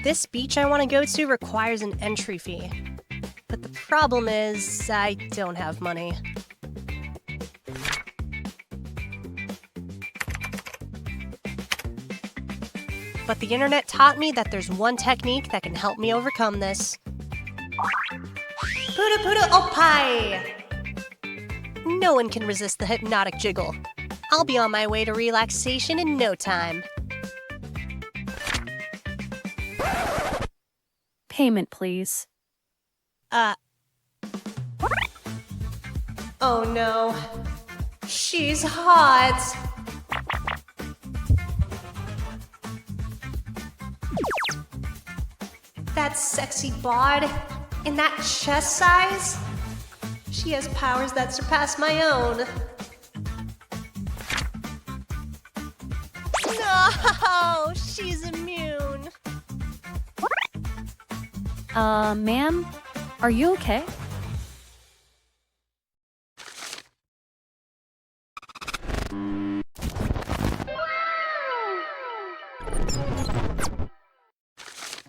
This beach I want to go to requires an entry fee. But the problem is, I don't have money. But the internet taught me that there's one technique that can help me overcome this. Puda puda opai! No one can resist the hypnotic jiggle. I'll be on my way to relaxation in no time. Payment, please. Oh no. She's hot. That sexy bod in that chest size? She has powers that surpass my own. No, she's immune. Ma'am, are you okay?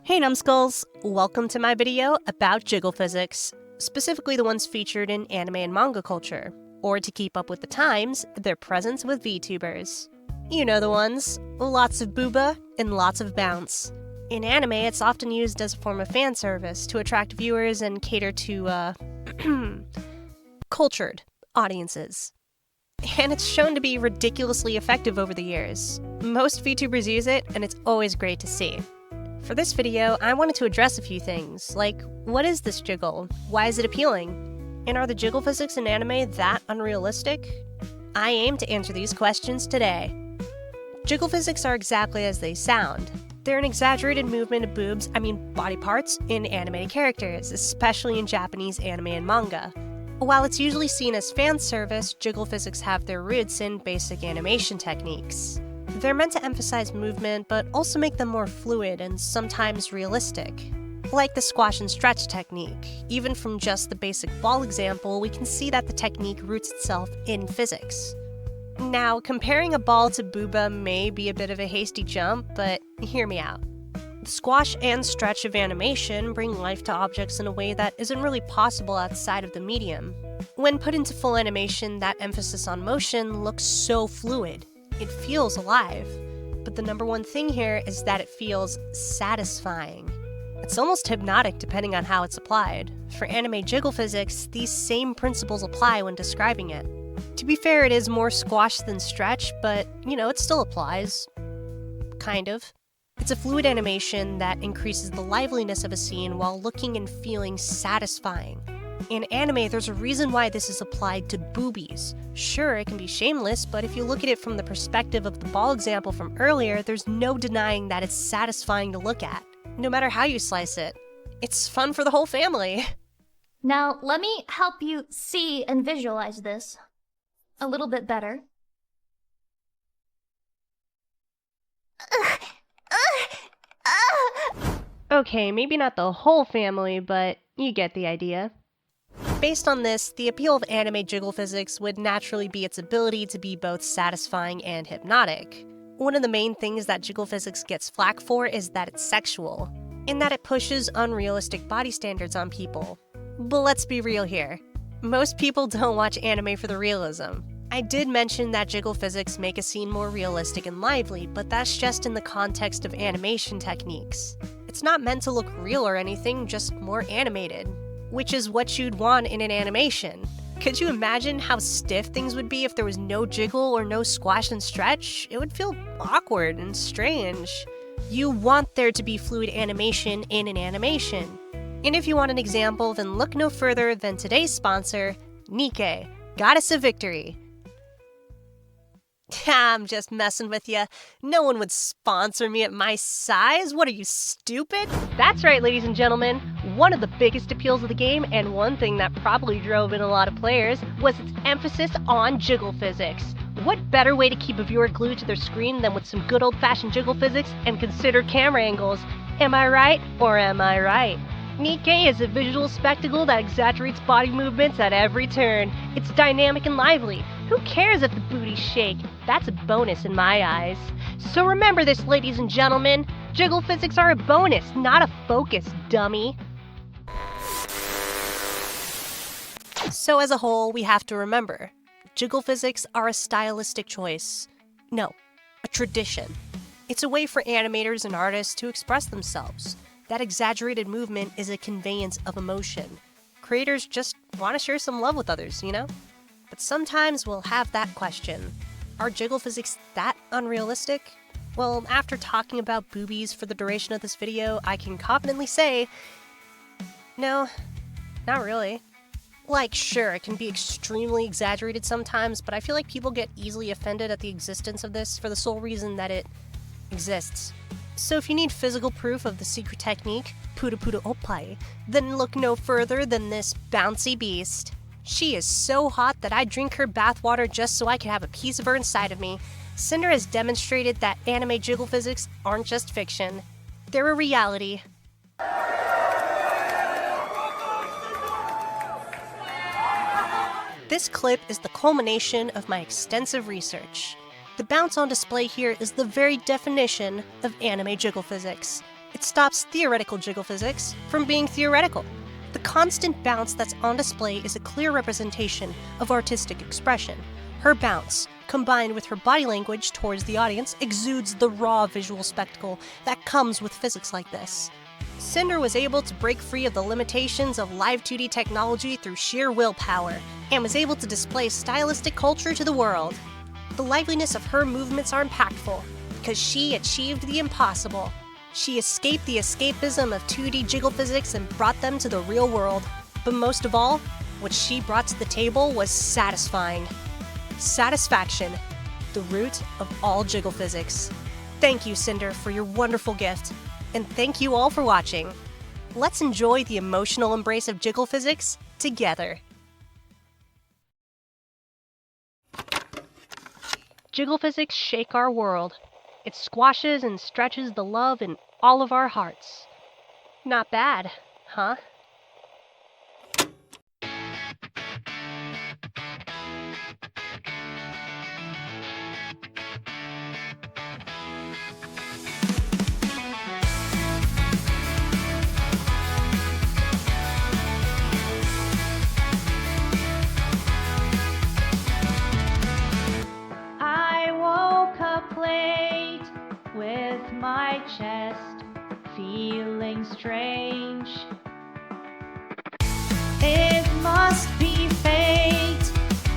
Hey numbskulls, welcome to my video about jiggle physics, specifically the ones featured in anime and manga culture, or to keep up with the times, their presence with VTubers. You know the ones, lots of booba and lots of bounce. In anime, it's often used as a form of fan service to attract viewers and cater to, cultured audiences. And it's shown to be ridiculously effective over the years. Most VTubers use it, and it's always great to see. For this video, I wanted to address a few things, like, what is this jiggle? Why is it appealing? And are the jiggle physics in anime that unrealistic? I aim to answer these questions today. Jiggle physics are exactly as they sound. They're an exaggerated movement of body parts, in animated characters, especially in Japanese anime and manga. While it's usually seen as fan service, jiggle physics have their roots in basic animation techniques. They're meant to emphasize movement, but also make them more fluid and sometimes realistic. Like the squash and stretch technique, even from just the basic ball example, we can see that the technique roots itself in physics. Now, comparing a ball to booba may be a bit of a hasty jump, but hear me out. The squash and stretch of animation bring life to objects in a way that isn't really possible outside of the medium. When put into full animation, that emphasis on motion looks so fluid. It feels alive. But the number one thing here is that it feels satisfying. It's almost hypnotic depending on how it's applied. For anime jiggle physics, these same principles apply when describing it. To be fair, it is more squash than stretch, but, it still applies. Kind of. It's a fluid animation that increases the liveliness of a scene while looking and feeling satisfying. In anime, there's a reason why this is applied to boobies. Sure, it can be shameless, but if you look at it from the perspective of the ball example from earlier, there's no denying that it's satisfying to look at, no matter how you slice it. It's fun for the whole family. Now, let me help you see and visualize this a little bit better. Okay, maybe not the whole family, but you get the idea. Based on this, the appeal of anime jiggle physics would naturally be its ability to be both satisfying and hypnotic. One of the main things that jiggle physics gets flack for is that it's sexual, in that it pushes unrealistic body standards on people. But let's be real here. Most people don't watch anime for the realism. I did mention that jiggle physics make a scene more realistic and lively, but that's just in the context of animation techniques. It's not meant to look real or anything, just more animated, which is what you'd want in an animation. Could you imagine how stiff things would be if there was no jiggle or no squash and stretch? It would feel awkward and strange. You want there to be fluid animation in an animation. And if you want an example, then look no further than today's sponsor, Nikkei, Goddess of Victory. I'm just messing with ya. No one would sponsor me at my size. What are you, stupid? That's right, ladies and gentlemen. One of the biggest appeals of the game, and one thing that probably drove in a lot of players, was its emphasis on jiggle physics. What better way to keep a viewer glued to their screen than with some good old-fashioned jiggle physics and considered camera angles? Am I right, or am I right? Nikkei is a visual spectacle that exaggerates body movements at every turn. It's dynamic and lively. Who cares if the booties shake? That's a bonus in my eyes. So remember this, ladies and gentlemen. Jiggle physics are a bonus, not a focus, dummy. So as a whole, we have to remember, jiggle physics are a stylistic choice. No, a tradition. It's a way for animators and artists to express themselves. That exaggerated movement is a conveyance of emotion. Creators just want to share some love with others, you know? But sometimes we'll have that question. Are jiggle physics that unrealistic? Well, after talking about boobies for the duration of this video, I can confidently say, no, not really. Like, sure, it can be extremely exaggerated sometimes, but I feel like people get easily offended at the existence of this for the sole reason that it exists. So if you need physical proof of the secret technique, puta puta oppai, then look no further than this bouncy beast. She is so hot that I'd drink her bathwater just so I could have a piece of her inside of me. Cinder has demonstrated that anime jiggle physics aren't just fiction. They're a reality. This clip is the culmination of my extensive research. The bounce on display here is the very definition of anime jiggle physics. It stops theoretical jiggle physics from being theoretical. The constant bounce that's on display is a clear representation of artistic expression. Her bounce, combined with her body language towards the audience, exudes the raw visual spectacle that comes with physics like this. Cinder was able to break free of the limitations of live 2D technology through sheer willpower, and was able to display stylistic culture to the world. The liveliness of her movements are impactful, because she achieved the impossible. She escaped the escapism of 2D jiggle physics and brought them to the real world. But most of all, what she brought to the table was satisfying. Satisfaction, the root of all jiggle physics. Thank you, Cinder, for your wonderful gift. And thank you all for watching. Let's enjoy the emotional embrace of jiggle physics together. Jiggle physics shake our world. It squashes and stretches the love in all of our hearts. Not bad, huh? My chest feeling strange. It must be fate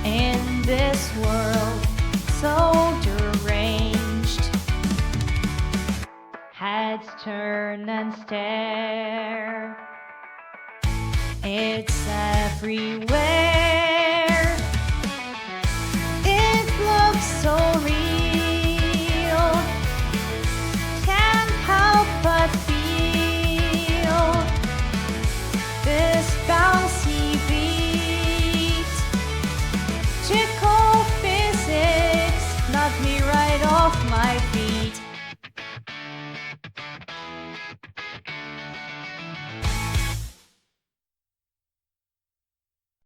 in this world so deranged. Heads turn and stare. It's everywhere.